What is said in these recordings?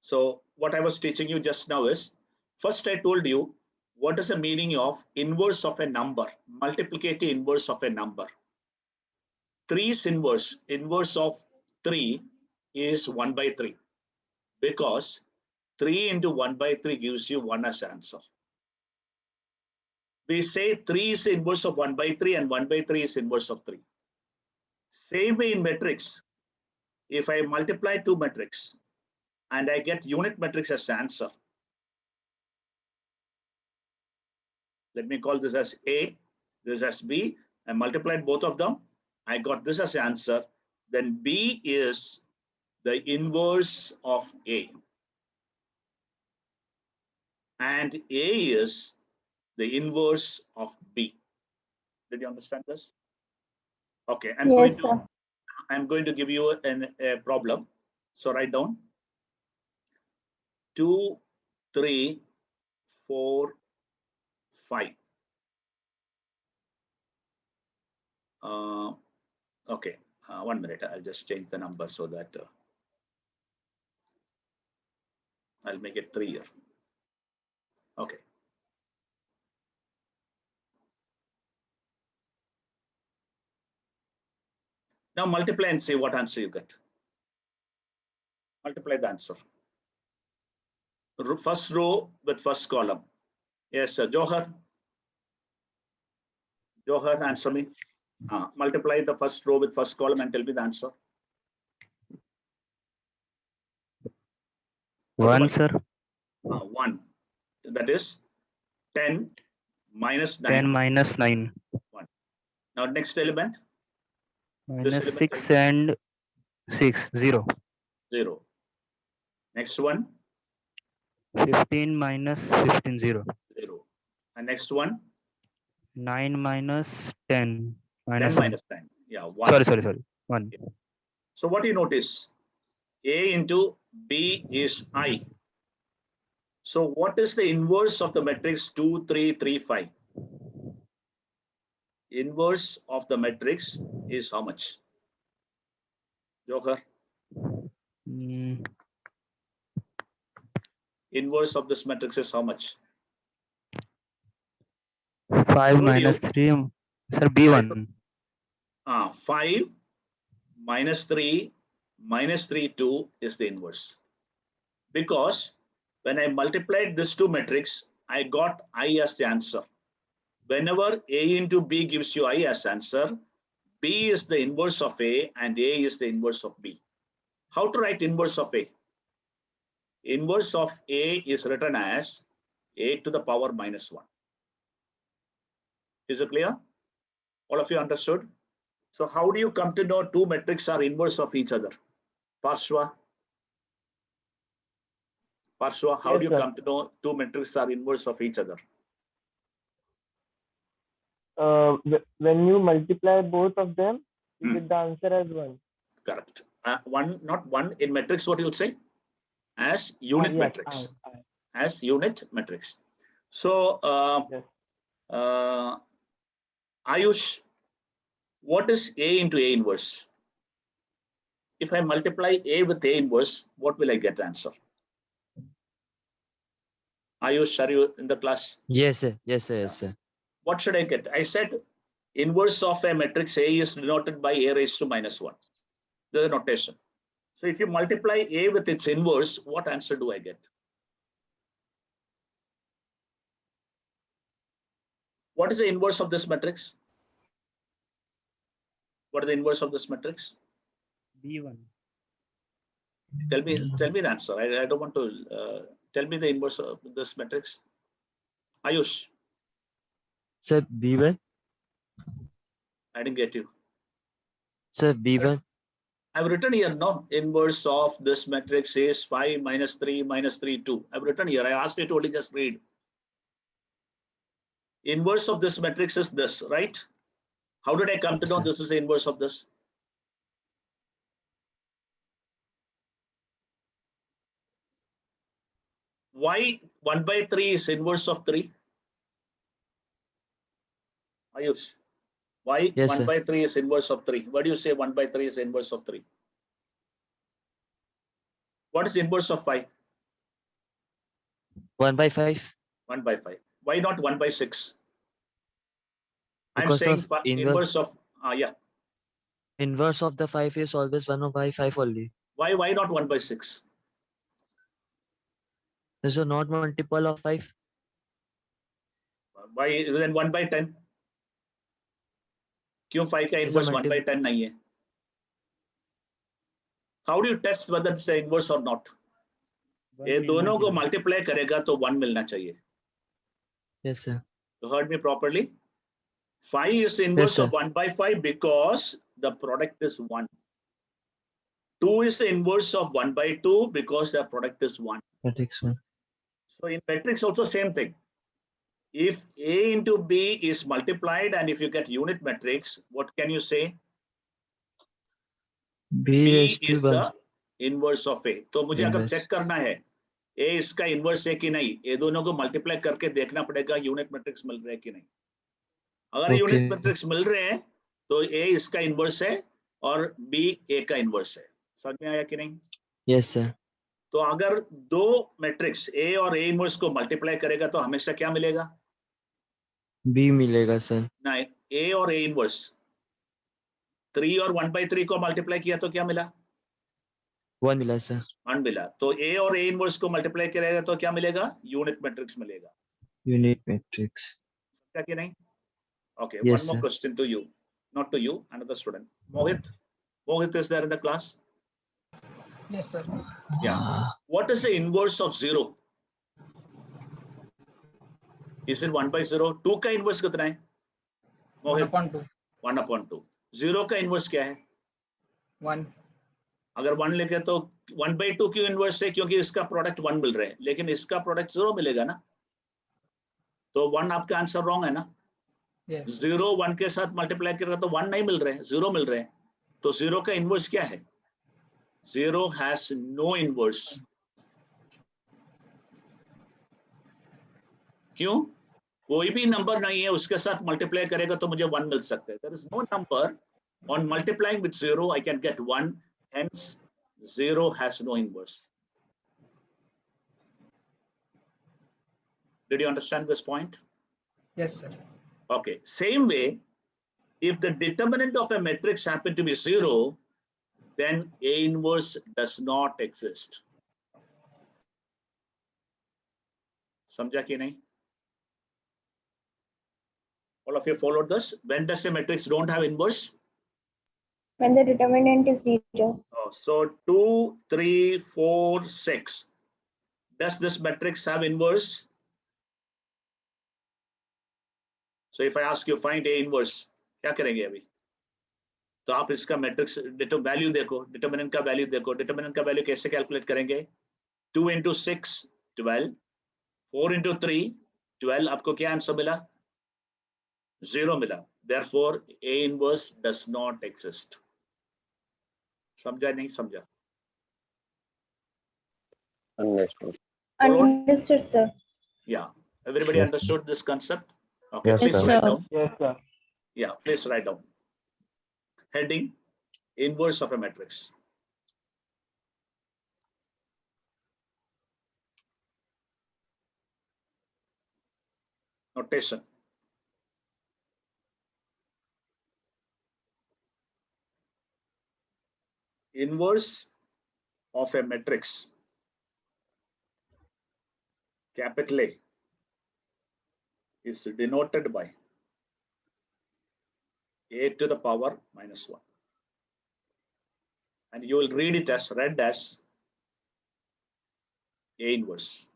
So what I was teaching you just now is, first I told you what is the meaning of inverse of a number, multiplicative inverse of a number. 3's inverse of 3 is 1 by 3, because 3 into 1 by 3 gives you 1 as answer. We say 3 is the inverse of 1 by 3 and 1 by 3 is inverse of 3. Same way in matrix, if I multiply two matrix and I get unit matrix as answer, let me call this as A, this as B, I multiplied both of them, I got this as answer, then B is the inverse of A. And A is the inverse of B. Did you understand this? Okay, I'm going to give you a problem. So write down 2, 3, 4, 5. Okay, 1 minute. I'll just change the number so that I'll make it 3 here. Okay. Now multiply and see what answer you get. Multiply the answer. First row with first column. Yes, Johar. Johar, answer me. Multiply the first row with first column and tell me the answer. 1, sir. 1. That is 10 minus 9. 10 minus 9. 1. Now next element. Minus 6 and 6, 0. 0. Next one. 15 minus 15, 0. 0. And next one. 9 minus 10. 10 minus 9. Yeah, 1. Sorry. 1. So what do you notice? A into B is I. So what is the inverse of the matrix 2, 3, 3, 5? Inverse of the matrix is how much? Johar? Inverse of this matrix is how much? 5 minus 3. Sir, B1. 5 minus 3 minus 3, 2 is the inverse. Because when I multiplied this two matrix, I got I as the answer. Whenever A into B gives you I as answer, B is the inverse of A and A is the inverse of B. How to write inverse of A? Inverse of A is written as A to the power minus 1. Is it clear? All of you understood? So how do you come to know two matrices are inverse of each other? Parshva, how do you come to know two matrices are inverse of each other? When you multiply both of them, you get the answer as 1. Correct. One, not 1 in matrix. What you'll say? As unit matrix. As unit matrix. So, Ayush, what is A into A inverse? If I multiply A with A inverse, what will I get answer? Ayush, are you in the class? Yes, sir. Yes, sir. Yes, sir. What should I get? I said inverse of a matrix A is denoted by A raised to minus 1. This is a notation. So if you multiply A with its inverse, what answer do I get? What is the inverse of this matrix? What is the inverse of this matrix? B1. Tell me the answer. I don't want to tell me the inverse of this matrix. Ayush. Sir, B1. I didn't get you. Sir, B1. I've written here, no, inverse of this matrix is 5 minus 3 minus 3, 2. I've written here. I asked you to only just read. Inverse of this matrix is this, right? How did I come to know this is the inverse of this? Why 1 by 3 is inverse of 3? Ayush, why 1 by 3 is inverse of 3? What do you say 1 by 3 is inverse of 3? What is inverse of 5? 1/5. 1 by 5. Why not 1 by 6? I'm Because saying of inverse of, yeah. inverse of the 5 is always 1/5 only. Why not 1 by 6? Is it not multiple of 5? Why then 1 by 10? क्यों 5 का Is a inverse 1 by 10 नहीं है? How do you test whether it's the inverse or not? ये दोनों को multiply करेगा तो 1 मिलना चाहिए. Yes, sir. You heard me properly? 5 is inverse sir. of 1 by 5 because the product is 1. 2 is the inverse of 1 by 2 because the product is 1. Matrix 1. So in matrix also same thing. If A into B is multiplied and if you get unit matrix, what can you say? B B raised to is 1. the inverse of A. तो मुझे अगर Inverse. Check करना है A इसका inverse है कि नहीं, ये दोनों को मल्टीप्लाई करके देखना पड़ेगा यूनिट मैट्रिक्स मिल रहे हैं कि नहीं. अगर Okay. यूनिट मैट्रिक्स मिल रहे हैं तो A इसका इनवर्स है और B A का इनवर्स है. समझ में आया कि नहीं? Yes, sir. तो अगर दो मैट्रिक्स A और A इनवर्स को मल्टीप्लाई करेगा तो हमेशा क्या मिलेगा? B मिलेगा sir. नहीं, A और A इनवर्स 3 और 1 by 3 को मल्टीप्लाई किया तो क्या मिला? 1 मिला sir. 1 मिला. तो A और A इनवर्स को मल्टीप्लाई करेगा तो क्या मिलेगा? यूनिट मैट्रिक्स मिलेगा. Unit matrix. समझा कि नहीं? Okay, Yes, one more sir. question to you. Not to you, another student. Mohit. Mohit is there in the class? Yes, sir. Yeah. What is the inverse of 0? Is it 1 by 0? 2 का inverse कितना है? 1 Mohit, upon 2. 1 upon 2. 0 का inverse क्या है? 1. अगर 1 लेके तो 1 by 2 क्यों inverse है? क्योंकि इसका प्रोडक्ट 1 मिल रहा है, लेकिन इसका प्रोडक्ट 0 मिलेगा ना. तो 1 आपका आंसर रॉन्ग है ना. Yes. 0 1 के साथ मल्टीप्लाई करेगा तो 1 नहीं मिल रहे हैं, 0 मिल रहे हैं. तो 0 का इनवर्स क्या है? 0 has no inverse. क्यों? कोई भी नंबर नहीं है उसके साथ मल्टीप्लाई करेगा तो मुझे 1 मिल सकता है. There is no number on multiplying with 0 I can get 1, hence 0 has no inverse. Did you understand this point? Yes, sir. Okay, same way, if the determinant of a matrix happen to be 0, then A inverse does not exist. समझा कि नहीं? All of you followed this? When does a matrix don't have inverse? When the determinant is 0. Oh, so 2, 3, 4, 6. Does this matrix have inverse? So if I ask you find A inverse, क्या करेंगे अभी? तो आप इसका matrix value देखो, determinant का value देखो. Determinant का वैल्यू कैसे कैलकुलेट करेंगे? 2 into 6 12, 4 into 3 12. आपको क्या आंसर मिला? 0 मिला. Therefore A inverse does not exist. समझा नहीं समझा? Understood. Understood, sir. Yeah. Everybody Yes, understood this concept? Okay, Yes, please sir. write Sir. down. Yes, sir. Yeah, please write down. Heading: inverse of a matrix. Notation. Inverse of a matrix, capital A, is denoted by A to the power minus 1. And you will read it as read as A inverse.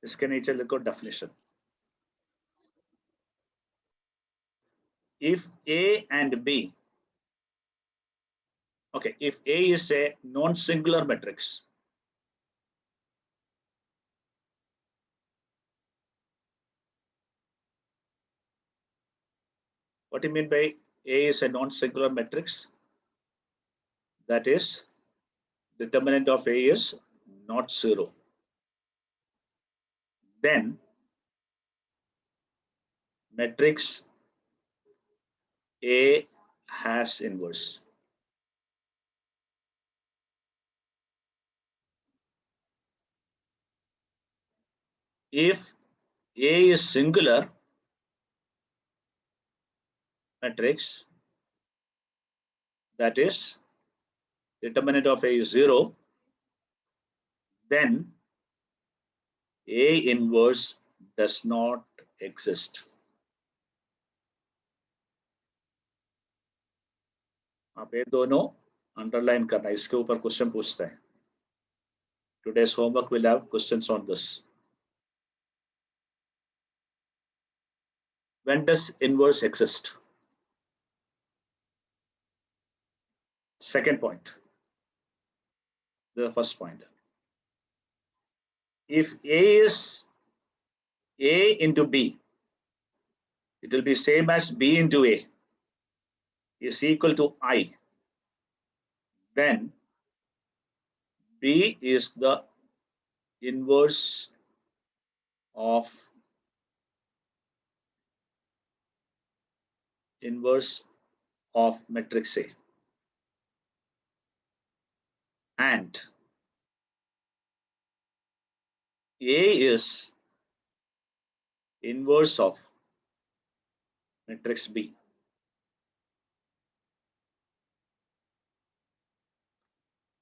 इसके नीचे लिखो definition. If A and B, okay, if A is a non-singular matrix, what do you mean by A is a non-singular matrix? That is, determinant of A is not 0. Then matrix A has inverse. if A is singular matrix, that is determinant of A is 0, then A inverse does not exist. आप ये दोनों underline करना, इसके ऊपर question पूछता है. Today's homework will have questions on this. When does inverse exist? Second point. The first point. If A is A into B, it will be same as B into A is equal to I. Then B is the inverse of matrix A. And A is inverse of matrix B.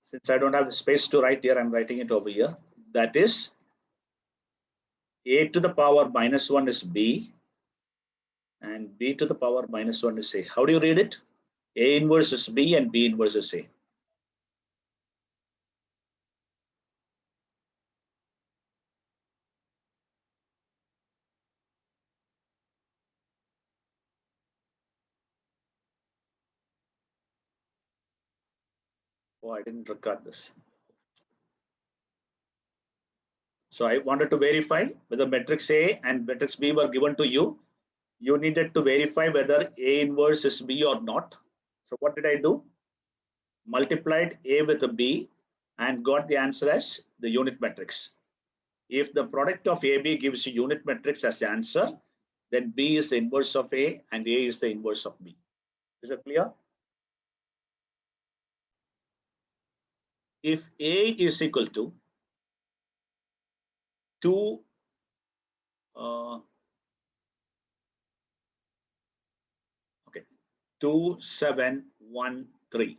Since I don't have space to write here, I'm writing it over here. That is, A to the power minus 1 is B, and B to the power minus 1 is A. How do you read it? A inverse is B and B inverse is A. Oh, I didn't record this. So I wanted to verify whether matrix A and matrix B were given to you. You needed to verify whether A inverse is B or not. So what did I do? Multiplied A with a B and got the answer as the unit matrix. If the product of AB gives you unit matrix as the answer, then B is the inverse of A and A is the inverse of B. Is that clear? If A is equal to 2, 2, 7, 1, 3.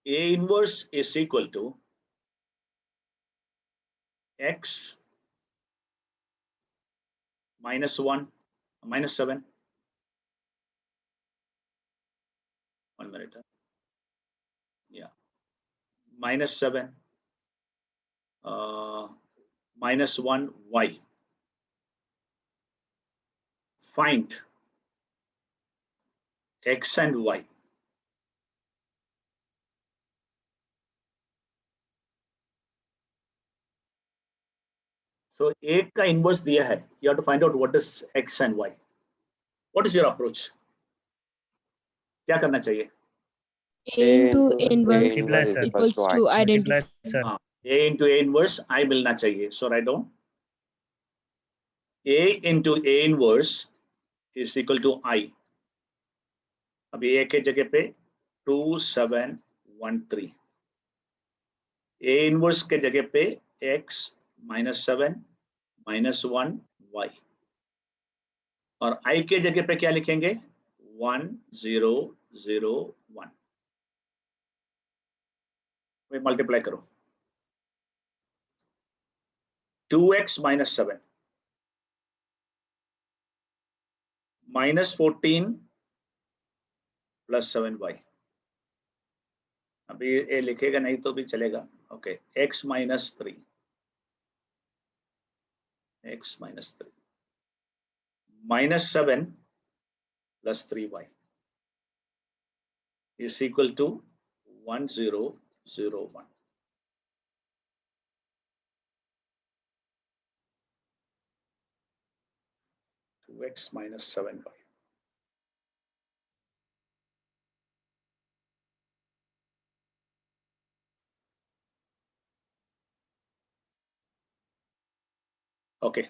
A inverse is equal to X minus 1, minus 7. 1 minute. Yeah. Minus 7. Minus 1 Y. Find X and Y. So A का inverse दिया है. You have to find out what is X and Y. What is your approach? क्या करना चाहिए? A into A inverse Multiply, is sir. equals to identity. Multiply, sir. A into A inverse I मिलना चाहिए. So write down A into A inverse is equal to I. अभी A के जगह पे 2, 7, 1, 3. A inverse के जगह पे X minus 7 minus 1 Y. और I के जगह पे क्या लिखेंगे? 1, 0, 0, 1. मल्टीप्लाई करो. 2x minus 7 minus 14 plus 7y. अभी ये लिखेगा नहीं तो भी चलेगा. Okay, x minus 3. X minus 3 minus 7 plus 3y is equal to 1, 0, 0, 1. X minus 7y. Okay.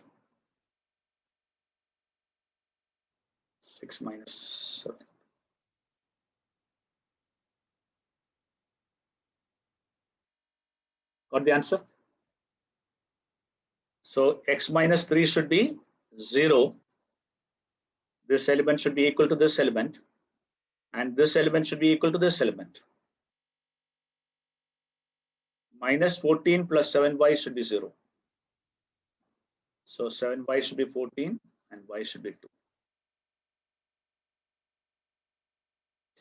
6 minus 7. Got the answer? So x minus 3 should be 0. This element should be equal to this element. And this element should be equal to this element. Minus 14 plus 7y should be 0. So 7y should be 14 and y should be 2.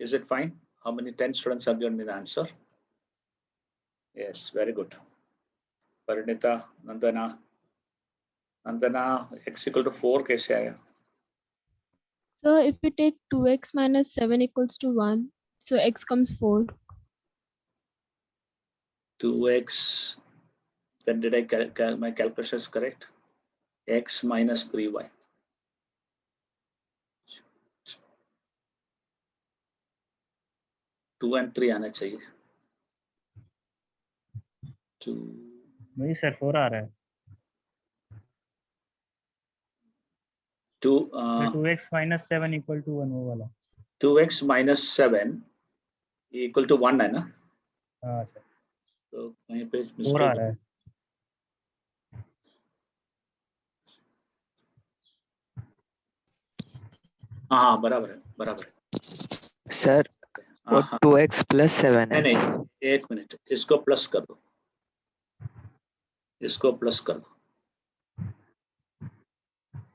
Is it fine? How many 10 students have given me the answer? Yes, very good. Parinita, Nandana. Nandana, x equal to 4 कैसे आया? So if we take 2x minus 7 equals to 1, so x comes 4. 2x, then did I my calculation is correct? X minus 3y. Two and 3 आना चाहिए. 2. नहीं sir 4 आ रहा है. 2x minus 7 equal to 1 वो वाला. 2x minus 7 equal to 1 है ना? हाँ सर. तो कहीं पे 4 आ रहा है. हाँ बराबर है, बराबर है. सर वो 2x plus 7 है. नहीं, एक मिनट, इसको प्लस कर दो, इसको प्लस कर दो,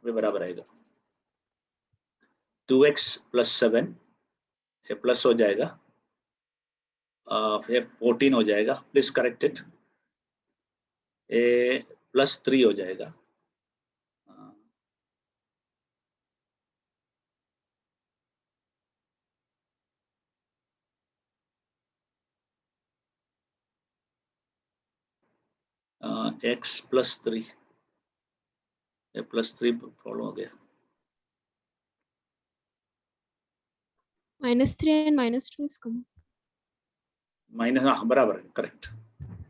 वे बराबर आएगा. 2x plus 7 ये प्लस हो जाएगा, ये 14 हो जाएगा, प्लीज करेक्ट इट. ये प्लस 3 हो जाएगा. x plus 3, ये प्लस 3 प्रॉब्लम हो गया. Minus 3 and minus 2 is common. Minus, हाँ बराबर है, करेक्ट.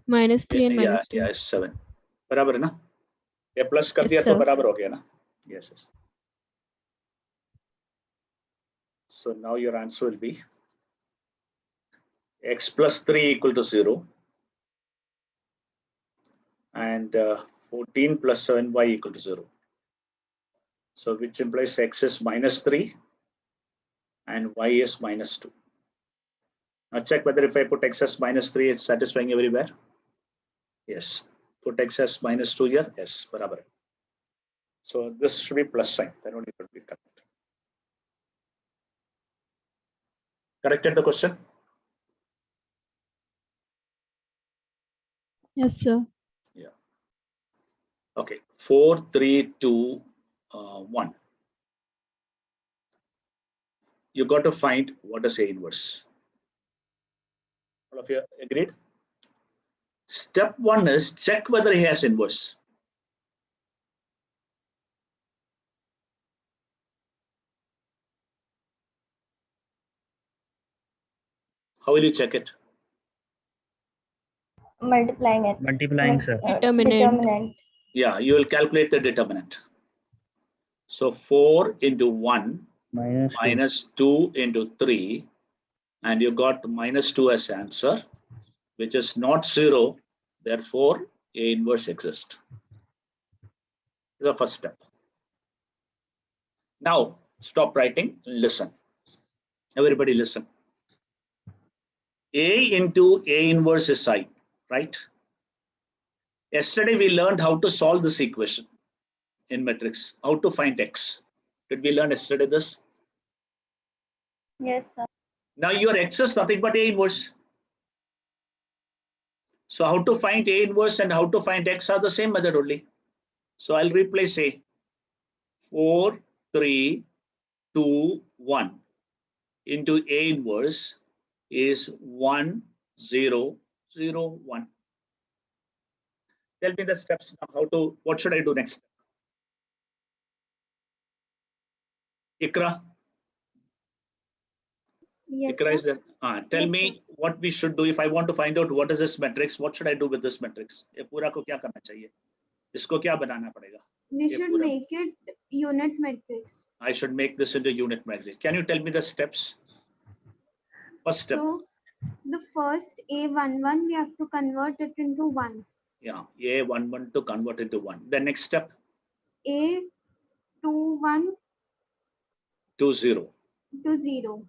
Minus 3 and minus 2. 7 बराबर है ना? ये प्लस कर Yes, दिया तो sir. बराबर हो गया ना? Yes, yes. So now your answer will be x plus 3 equal to 0 and 14 plus 7y equal to 0. So which implies x is minus 3 and y is minus 2. Now check whether if I put x as minus 3, it's satisfying everywhere. Yes. Put x as minus 2 here. Yes, barabar. So this should be plus sign. Then only it will be correct. Corrected the question? Yes, sir. Okay. 4, 3, 2, 1. You got to find what is A inverse. All of you agreed? Step 1 is check whether he has inverse. How will you check it? Multiplying it. Multiplying sir. Determinant. Yeah, you will calculate the determinant. So 4 into 1 Minus 2. minus 2 into 3, and you got minus 2 as answer, which is not 0. Therefore, A inverse exists. This is the first step. Now, stop writing, listen. Everybody listen. A into A inverse is I, right? Yesterday, we learned how to solve this equation in matrix, how to find x. Did we learn yesterday this? Yes, sir. Now your x is nothing but A inverse. So how to find A inverse and how to find x are the same method only. So I'll replace A. 4, 3, 2, 1 into A inverse is 1, 0, 0, 1. Tell me the steps now. What should I do next? Ikra. Yes, Ikra is sir. there. Tell Yes, me what we should do if I want to find out what is this matrix. What should I do with this matrix? ये पूरा को क्या करना चाहिए? इसको क्या बनाना पड़ेगा? We should make it unit matrix. I should make this into unit matrix. Can you tell me the steps? First step. So the first A11 we have to convert it into 1. Yeah, A11 to convert into 1. The next step, A21 to 0. to 0.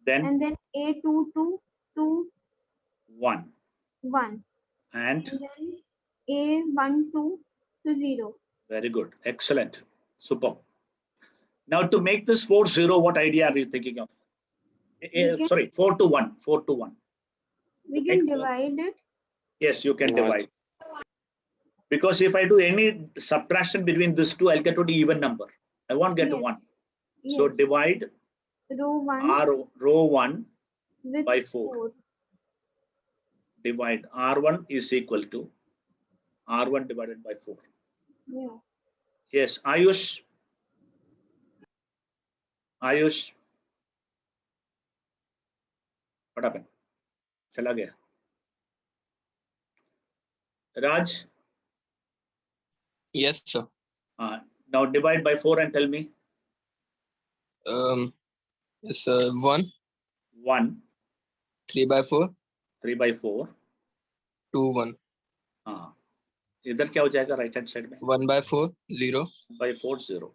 Then And then A22 to 1. 1. And And then A12 to 0. very good. Excellent. Super. Now to make this 4 0, what idea are you thinking of? We can- Sorry, 4 to 1. 4 to 1. We can Take four. divide it. Yes, you can No. divide. Because if I do any subtraction between these two, I'll get to the even number. I won't get to Yes. 1. So Yes. divide Row 1 row 1 with by 4. Divide R1 is equal to R1 divided by 4. Yeah. Yes, Ayush. Ayush. What happened? Chala gaya. Raj, Yes, sir. now divide by 4 and tell me. Yes, 1, 1, 3 by 4, 3 by 4. 2, 1. हाँ, इधर क्या हो जाएगा right hand side में? 1 by 4, 0. by 4 0.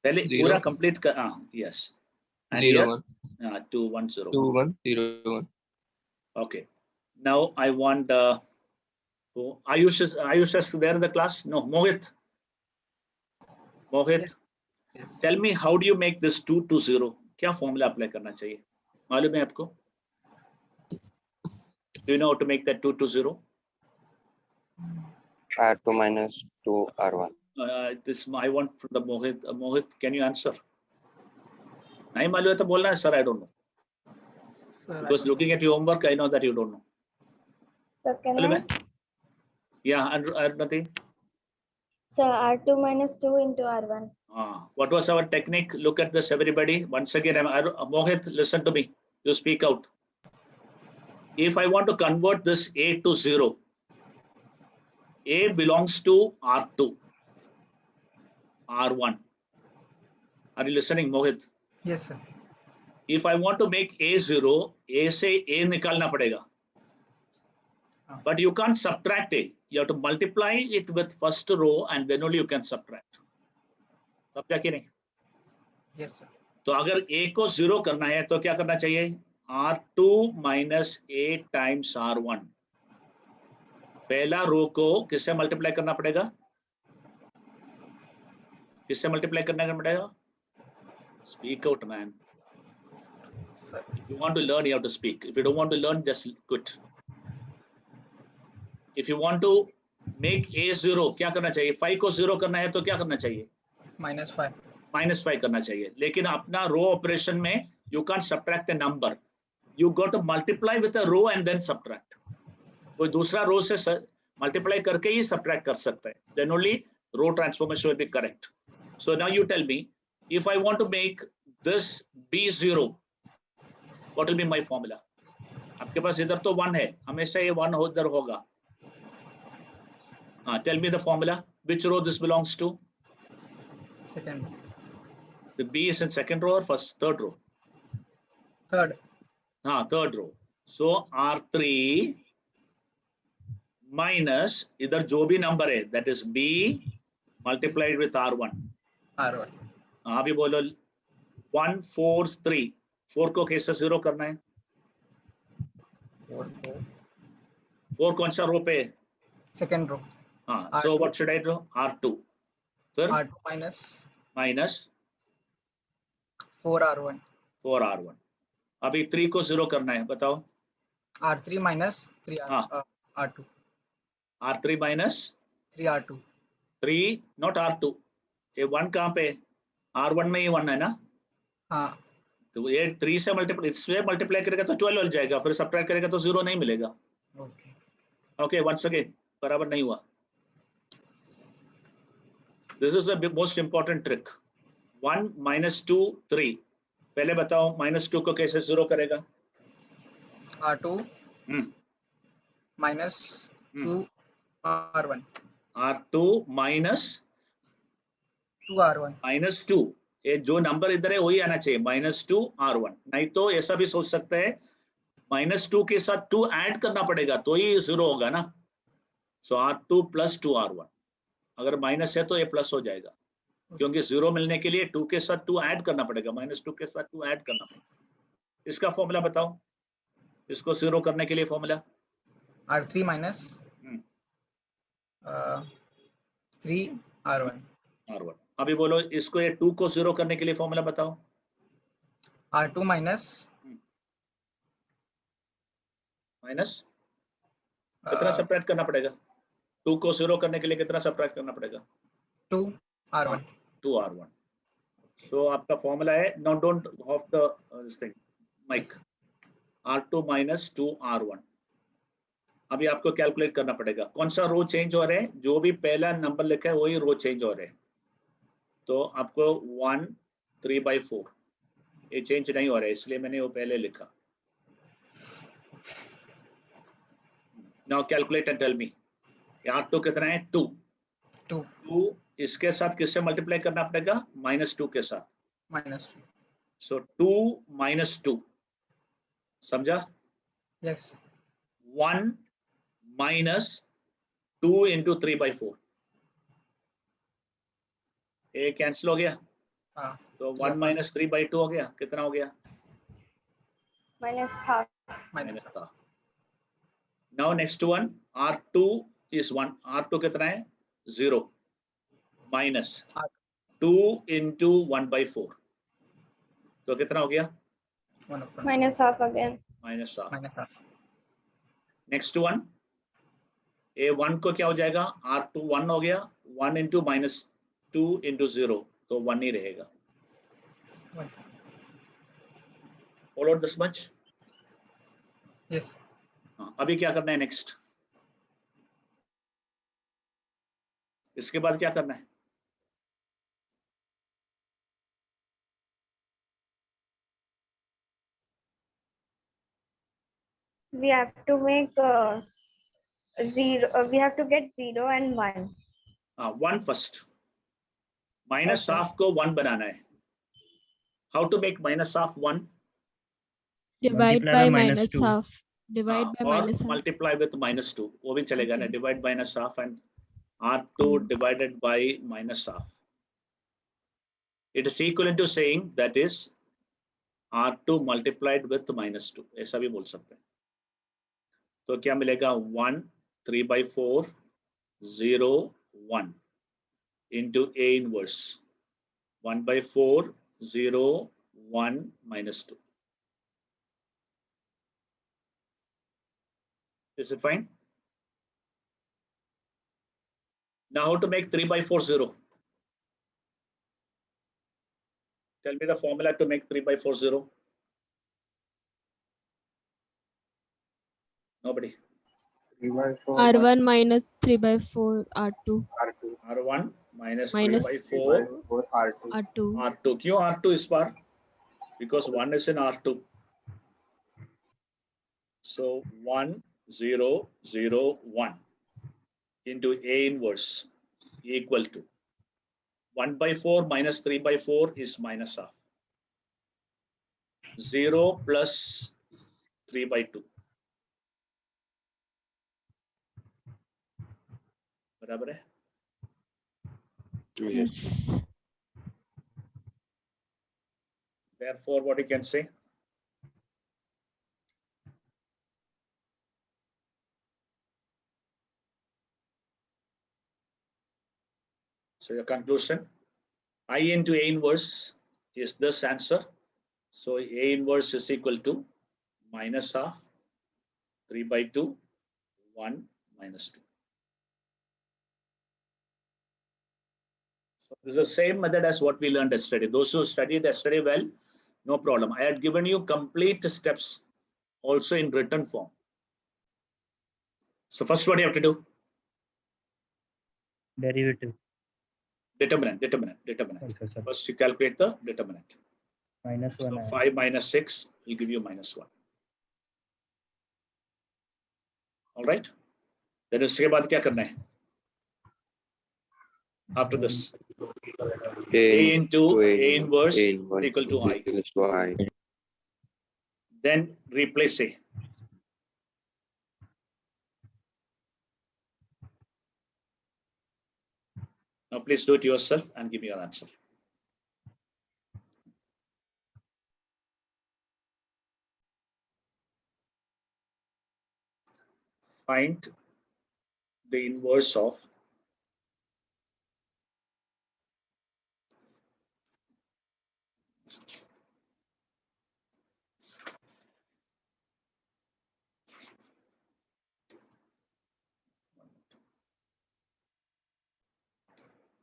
पहले 0. पूरा complete कर. Yes. And 0, here 1. 2 1 0. 2, 1, 0, 1. Okay. Now I want Ayush is there in the class? No, Mohit. Mohit, Yes. Yes. tell me how do you make this 2 to 0? क्या formula apply करना चाहिए? मालूम है आपको? Do you know how to make that 2 to 0? R2 minus 2 R1. This I want from the Mohit. Mohit, can you answer? नहीं मालूम है तो बोलना है, sir. I don't know. Sir, Because looking at your homework, I know that you don't know. So can मालूम I? है? Yeah, Arnati. So R2 minus 2 into R1. What was our technique? Look at this, everybody. Once again, Mohit, listen to me. You speak out. If I want to convert this A to 0, A belongs to R2, R1. Are you listening, Mohit? yes, sir. If I want to make A 0, A से A निकालना पड़ेगा. But you can't subtract A. You have to multiply it with first row and then only you can subtract. समझा कि नहीं? Yes, sir. तो अगर A को 0 करना है तो क्या करना चाहिए? R2 minus A times R1. पहला रो को किससे मल्टीप्लाई करना पड़ेगा? किससे मल्टीप्लाई करना पड़ेगा? Speak out, man. Sir. If you want to learn, you have to speak. If you don't want to learn, just quit. If you want to make A 0, क्या करना चाहिए? 5 को 0 करना है तो क्या करना चाहिए? -5. -5 करना चाहिए. लेकिन अपना रो ऑपरेशन में you can't subtract a number. You got to multiply with a row and then subtract. कोई दूसरा रो से मल्टीप्लाई करके ही सब्ट्रैक्ट कर सकता है. Then only row transformation will be correct. So now you tell me, if I want to make this B0, what will be my formula? आपके पास इधर तो 1 है, हमेशा ये 1 उधर होगा. Tell me the formula. Which row this belongs to? Second. The B is in second row or first, third row? Third. Third row. So R3 minus इधर जो भी नंबर है, that is B multiplied with R1. R1. अभी बोलो 1 4 3. 4 को कैसे 0 करना है? 4, 4. 4 कौन सा रो पे? Second row. So R2. what should I do? R2. फिर R2 minus minus 4 R1. 4 R1. अभी 3 को 0 करना है, बताओ. R3 minus 3 R2. R3 minus 3 R2. 3, not R2. ये 1 कहाँ पे? R1 में ही 1 है ना? हाँ. तो ये 3 से मल्टीप्लाई, इससे मल्टीप्लाई करेगा तो 12 हो जाएगा, फिर सब्ट्रैक्ट करेगा तो 0 नहीं मिलेगा. Okay. Okay, once again, बराबर नहीं हुआ. This is the most important trick. 1 minus 2 3. पहले बताओ -2 को कैसे 0 करेगा? R2 minus 2 R1. R2 minus 2 R1. -2. ये जो नंबर इधर है वही आना चाहिए, -2 R1. नहीं तो ऐसा भी सोच सकते हैं -2 के साथ 2 ऐड करना पड़ेगा तो ही 0 होगा ना. सो R2 प्लस 2R1, अगर माइनस है तो ये प्लस हो जाएगा, क्योंकि 0 मिलने के लिए 2 के साथ 2 ऐड करना पड़ेगा, -2 के साथ 2 ऐड करना पड़ेगा। इसका फॉर्मूला बताओ, इसको 0 करने के लिए formula. R3 minus 3 R1. R1 अभी बोलो, इसको ये 2 को 0 करने के लिए फॉर्मूला बताओ। R2 minus माइनस कितना सब्ट्रैक्ट करना पड़ेगा? 2 को 0 करने के लिए कितना सब्ट्रैक्ट करना पड़ेगा? 2 R1. 2 R1। सो आपका फॉर्मूला है, no don't off the this thing mic, R2 minus 2 R1। अभी आपको कैलकुलेट करना पड़ेगा कौन सा रो चेंज हो रहा है, जो भी पहला नंबर लिखा है वही रो चेंज हो रहा है। तो आपको 1 3/4 ये चेंज नहीं हो रहा है, इसलिए मैंने वो पहले लिखा। Now calculate and tell me, R2 कितना है? 2। 2 इसके साथ किससे मल्टीप्लाई करना पड़ेगा? -2 के साथ। -2. सो 2 minus 2, समझा? Yes. 1 minus 2 into 3/4, ये कैंसिल हो गया, हाँ. तो 1 minus 3/2 हो गया, कितना हो गया? -half. Minus. Now next one, R2 is 1, R2 कितना है? 0 minus 2 into 1/4, तो कितना हो गया? 1/4. -half again. -half। -half. Next one, A 1 को क्या हो जाएगा? R2 1 हो गया, 1 into -2 into 0, तो 1 ही रहेगा। 1. Followed this much? Yes. हाँ, अभी क्या करना है नेक्स्ट? इसके बाद क्या करना है? We have to make 0. We have to get 0 and 1. 1 first, -half को 1 बनाना है। How to make -half 1? Divide Multiply by by minus -2. half. Divide by और minus half. मल्टीप्लाई विथ -2, वो भी चलेगा ना, Okay. Divide by -half and R2 divided by -half. It is equivalent to saying that is R2 multiplied with -2, ऐसा भी बोल सकते हैं। तो क्या मिलेगा? 1 3/4 0 1 into A inverse 1/4 0 1 -2. Is it fine? Now how to make 3/4 0? Tell me the formula to make 3/4 0. Nobody. R1 minus 3/4 R2. R1 minus Minus 3/4 R2. R2. क्यों R2 इस बार? Because 1 is in R2. So 1 0 0 1 into A inverse equal to 1/4 minus 3/4 is -half. 0 plus 3/2. बराबर है? Yes. Therefore, what you can say? So your conclusion, I into A inverse is this answer. So A inverse is equal to -half 3/2 1 -2. So this is the same method as what we learned yesterday. Those who studied yesterday well, no problem. I had given you complete steps also in written form. So first, what do you have to do? Derivative. Determinant. Okay, sir. First, you calculate the determinant. -1. So 5 minus 6 will give you -1. All right. Then उसके बाद क्या करना है? After this, A into A inverse equal to I. Then replace A. Now please do it yourself and give me your answer. Find the inverse of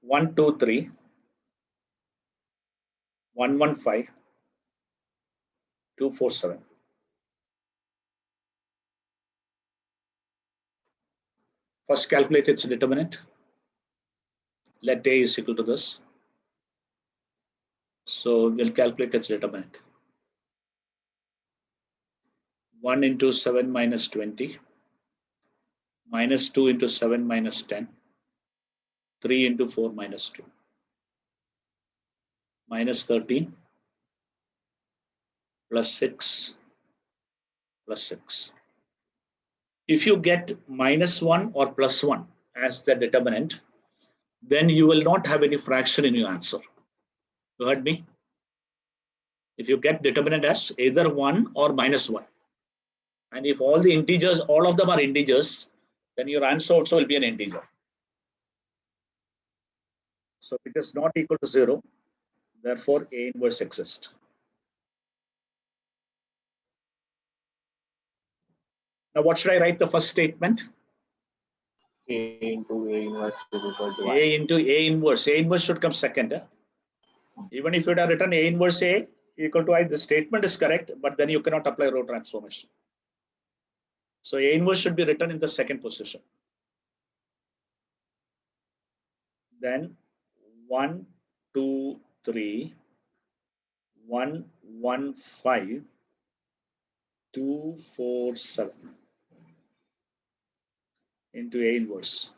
123 115 247. First calculate its determinant. Let A is equal to this. So we'll calculate its determinant. 1 into 7 minus 20, minus 2 into 7 minus 10, 3 into 4 minus 2, minus 13, plus 6, plus 6. If you get minus 1 or plus 1 as the determinant, then you will not have any fraction in your answer. You heard me? If you get determinant as either 1 or minus 1, and if all the integers, all of them are integers, then your answer also will be an integer. So it is not equal to 0, therefore A inverse exists. Now what should I write the first statement? A into A inverse is equal to A into A inverse. A inverse should come second. Even if you would have written A inverse A equal to I, the statement is correct, but then you cannot apply row transformation. So A inverse should be written in the second position. Then 1, 2, 3, 1, 1, 5, 2, 4, 7 into A inverse.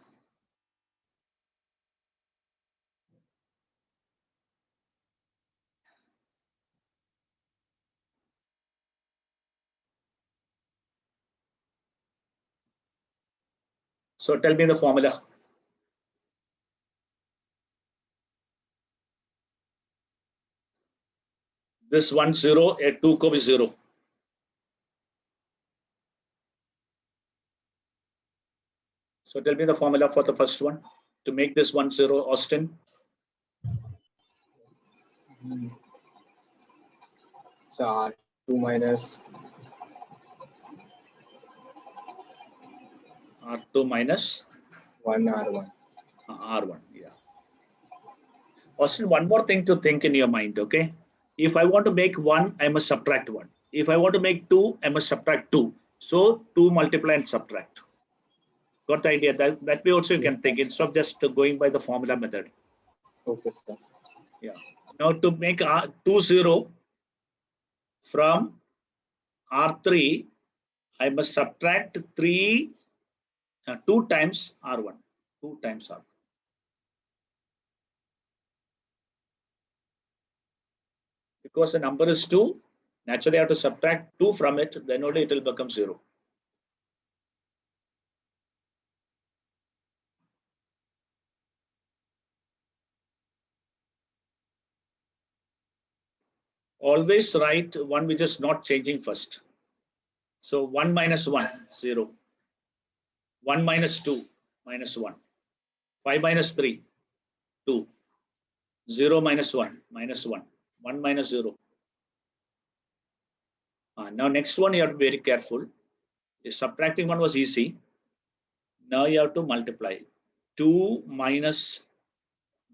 So tell me the formula. This 1, 0, a 2 को भी 0. So tell me the formula for the first one to make this 1, 0, Austin. So R2 minus R2 minus 1 R1. R1, yeah. Austin, one more thing to think in your mind, okay? If I want to make 1, I must subtract 1. If I want to make 2, I must subtract 2. So 2 multiply and subtract. Got the idea? That way also you can think instead of just going by the formula method. Okay, sir. Yeah. Now to make 2, 0 from R3, I must subtract 2 times R1. 2 times R1. Because the number is 2, naturally I have to subtract 2 from it, then only it will become 0. Always write one which is not changing first. So 1 minus 1, 0. 1 minus 2, minus 1. 5 minus 3, 2. 0 minus 1, minus 1. 1 minus 0. Now next one you have to be very careful. Subtracting 1 was easy. Now you have to multiply. 2 minus,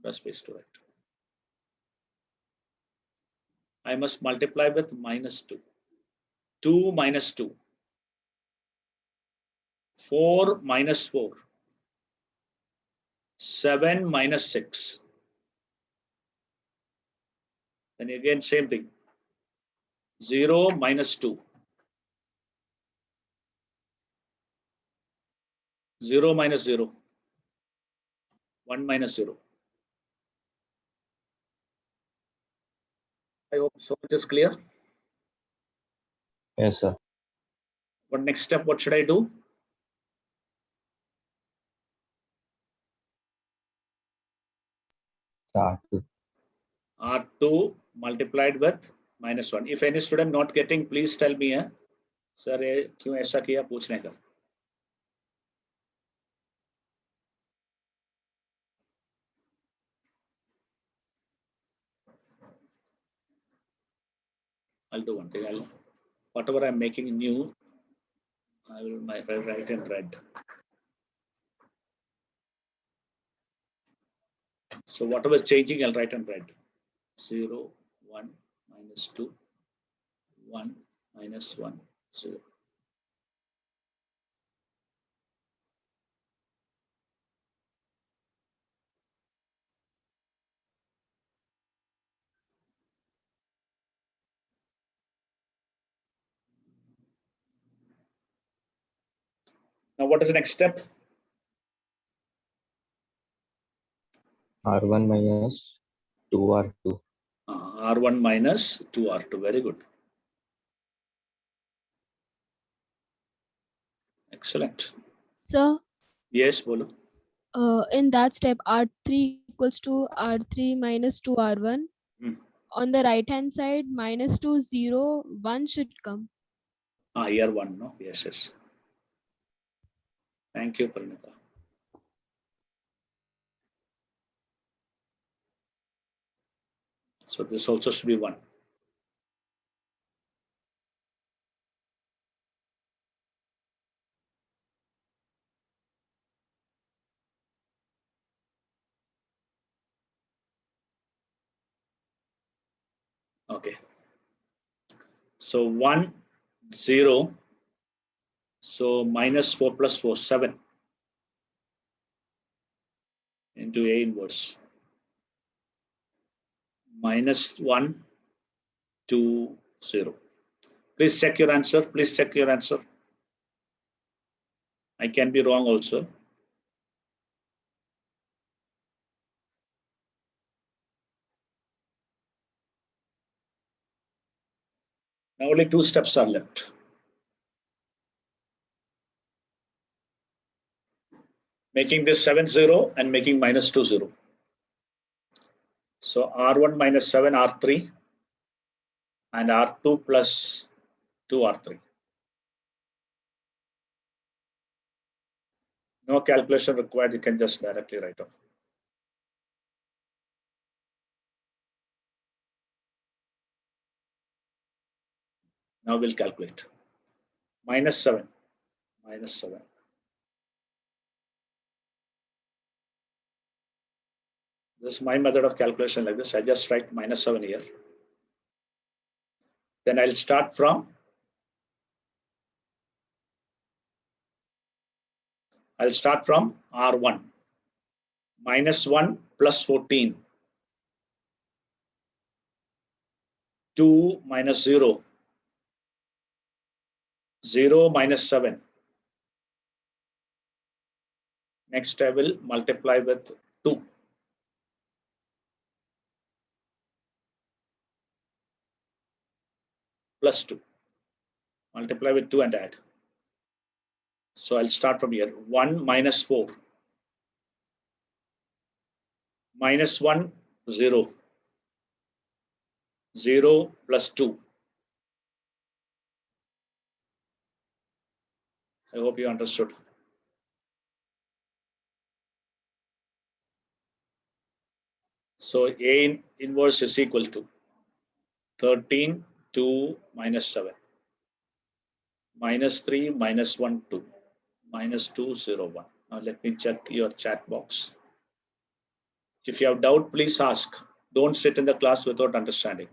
the space to write. I must multiply with minus 2. 2 minus 2. 4 minus 4. 7 minus 6. Then again same thing. 0 minus 2. 0 minus 0. 1 minus 0. I hope so much is clear. Yes, sir. What next step? What should I do? R2. R2 multiplied with -1. If any student not getting, please tell me. Sir ये क्यों ऐसा किया पूछने का. I'll do one thing. Whatever I'm making new, I will write in red. So whatever is changing, I'll write in red. 0, 1, -2, 1, -1, 0. Now what is the next step? R1 minus 2R2. R1 minus 2R2. Very good. Excellent. So Yes, Bolo. in that step, R3 equals to R3 minus 2R1. On the right hand side, -2, 0, 1 should come. Here 1, no? Yes, yes. Thank you, Parinita. So this also should be 1. Okay. So 1, 0. So -4 plus 4, 7 into A inverse. -1, 2, 0. Please check your answer. Please check your answer. I can be wrong also. Now only 2 steps are left. Making this 7, 0 and making -2, 0. So R1 minus 7, R3 and R2 plus 2, R3. No calculation required. You can just directly write off. Now we'll calculate. -7. -7. This is my method of calculation like this. I just write -7 here. Then I'll start from R1. -1 plus 14. 2 minus 0. 0 minus 7. Next I will multiply with 2. Plus 2. Multiply with 2 and add. So I'll start from here. 1 minus 4. -1, 0. 0 plus 2. I hope you understood. So A inverse is equal to 13, 2 minus 7. -3, -1, 2. -2, 0, 1. Now let me check your chat box. If you have doubt, please ask. Don't sit in the class without understanding.